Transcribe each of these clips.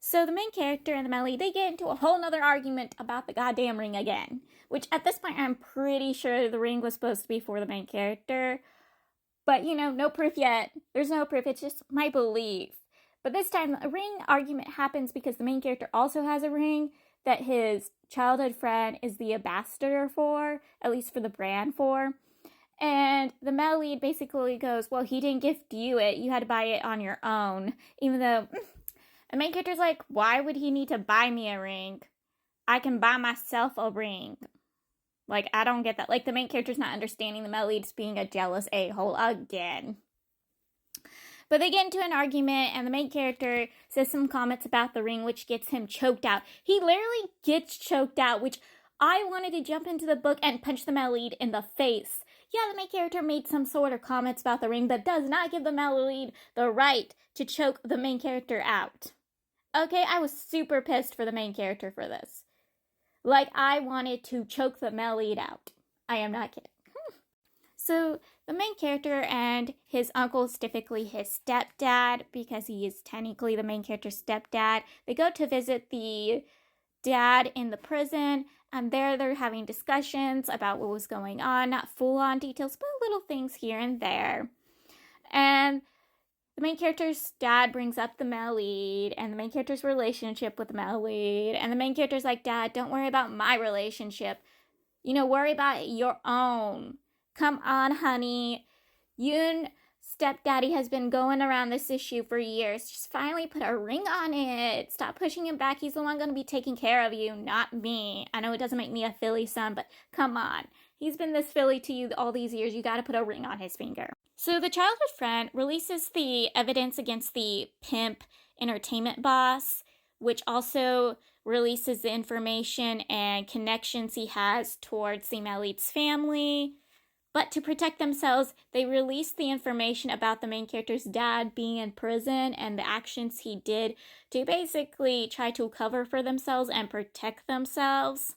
So the main character and the male lead, they get into a whole nother argument about the goddamn ring again. Which at this point I'm pretty sure the ring was supposed to be for the main character. But no proof yet. There's no proof, it's just my belief. But this time a ring argument happens because the main character also has a ring that his childhood friend is the ambassador for, at least for the brand for. And the male lead basically goes, well, he didn't gift you it, you had to buy it on your own. Even though the main character's like, why would he need to buy me a ring? I can buy myself a ring. Like, I don't get that. Like, the main character's not understanding the male lead's being a jealous a-hole again. But they get into an argument, and the main character says some comments about the ring, which gets him choked out. He literally gets choked out, which I wanted to jump into the book and punch the male lead in the face. Yeah, the main character made some sort of comments about the ring, but does not give the male lead the right to choke the main character out. Okay, I was super pissed for the main character for this. Like, I wanted to choke the male lead out. I am not kidding. So, the main character and his uncle, specifically his stepdad, because he is technically the main character's stepdad, they go to visit the dad in the prison, and there they're having discussions about what was going on. Not full-on details, but little things here and there. And the main character's dad brings up the male lead and the main character's relationship with the male lead. And the main character's like, Dad, don't worry about my relationship. Worry about your own. Come on, honey. You and stepdaddy has been going around this issue for years. Just finally put a ring on it. Stop pushing him back. He's the one going to be taking care of you, not me. I know it doesn't make me a filly son, but come on. He's been this filly to you all these years. You got to put a ring on his finger. So the childhood friend releases the evidence against the pimp entertainment boss, which also releases the information and connections he has towards the male lead's family. But to protect themselves, they release the information about the main character's dad being in prison and the actions he did to basically try to cover for themselves and protect themselves.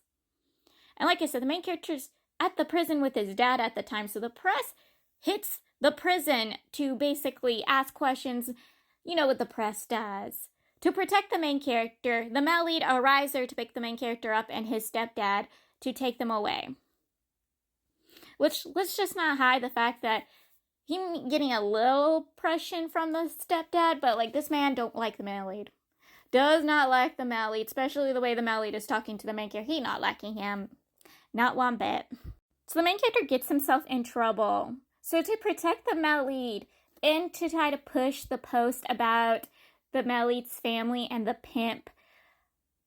And like I said, the main character's at the prison with his dad at the time, so the press hits the prison to basically ask questions. You know what the press does. To protect the main character, the male lead arrives there to pick the main character up and his stepdad to take them away. Which, let's just not hide the fact that him getting a little pressure from the stepdad, but like, this man don't like the male lead. Does not like the male lead, especially the way the male lead is talking to the main character. He not liking him. Not one bit. So the main character gets himself in trouble. So to protect the male lead and to try to push the post about the male lead's family and the pimp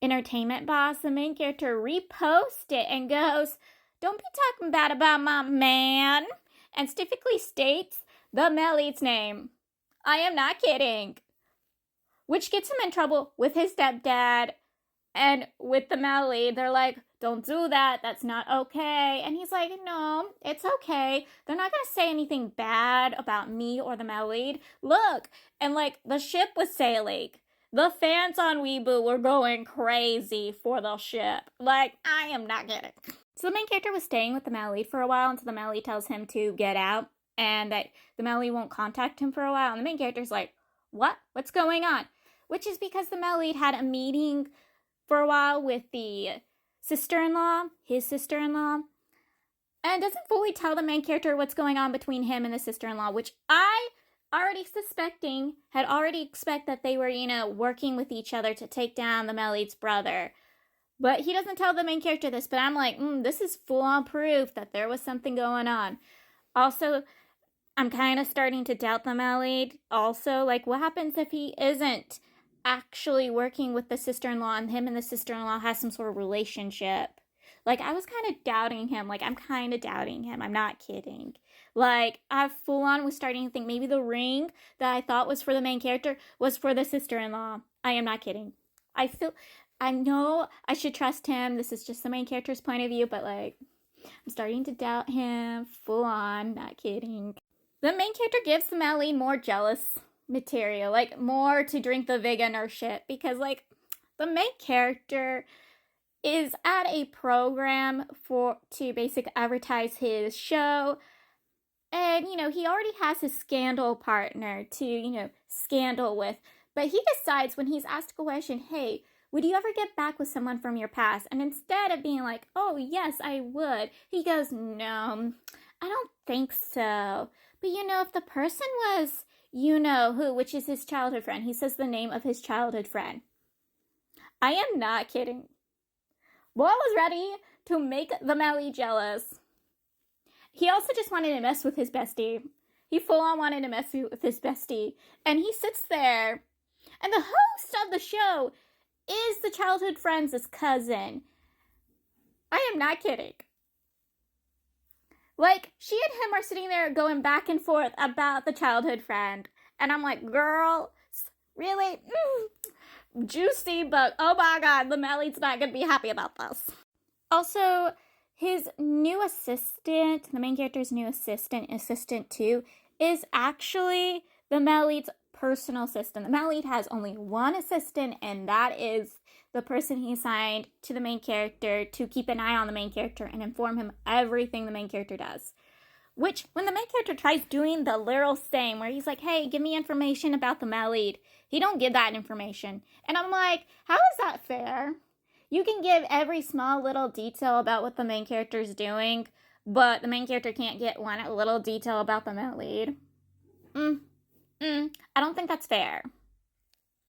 entertainment boss, the main character reposts it and goes, don't be talking bad about my man, and specifically states the male lead's name. I am not kidding. Which gets him in trouble with his stepdad and with the male lead. They're like, don't do that, that's not okay. And he's like, no, it's okay. They're not going to say anything bad about me or the male lead. Look, and like, the ship was sailing. The fans on Weeboo were going crazy for the ship. Like, I am not kidding. So the main character was staying with the male lead for a while until the male lead tells him to get out and that the male lead won't contact him for a while. And the main character's like, what? What's going on? Which is because the male lead had a meeting for a while with the sister-in-law, his sister-in-law, and doesn't fully tell the main character what's going on between him and the sister-in-law, which I had already expect that they were, working with each other to take down the male lead's brother. But he doesn't tell the main character this, but I'm like, this is full-on proof that there was something going on. Also, I'm kind of starting to doubt the male lead. Also, like, what happens if he isn't actually working with the sister-in-law and him and the sister-in-law has some sort of relationship? Like, I was kind of doubting him. Like, I'm kind of doubting him. I'm not kidding. Like, I full-on was starting to think maybe the ring that I thought was for the main character was for the sister-in-law. I am not kidding. I know I should trust him. This is just the main character's point of view, but like, I'm starting to doubt him. Full on, not kidding. The main character gives the male lead more jealous material, like more to drink the vegan or shit, because like, the main character is at a program to basically advertise his show. And, he already has his scandal partner to, scandal with. But he decides when he's asked a question, hey, would you ever get back with someone from your past? And instead of being like, oh, yes, I would, he goes, no, I don't think so. But if the person was, who, which is his childhood friend, he says the name of his childhood friend. I am not kidding. Boy was ready to make the Melly jealous. He also just wanted to mess with his bestie. He full on wanted to mess with his bestie. And he sits there, and the host of the show is the childhood friend's cousin. I am not kidding. Like, she and him are sitting there going back and forth about the childhood friend. And I'm like, girl, really? Juicy, but oh my god, the Melly's not going to be happy about this. Also, his new assistant, the main character's new assistant 2, is actually the Melly's personal assistant. The Melly has only one assistant, and that is the person he assigned to the main character to keep an eye on the main character and inform him everything the main character does. Which, when the main character tries doing the literal same, where he's like, hey, give me information about the Melly, he don't give that information. And I'm like, how is that fair? You can give every small little detail about what the main character is doing, but the main character can't get one little detail about the Melly. I don't think that's fair.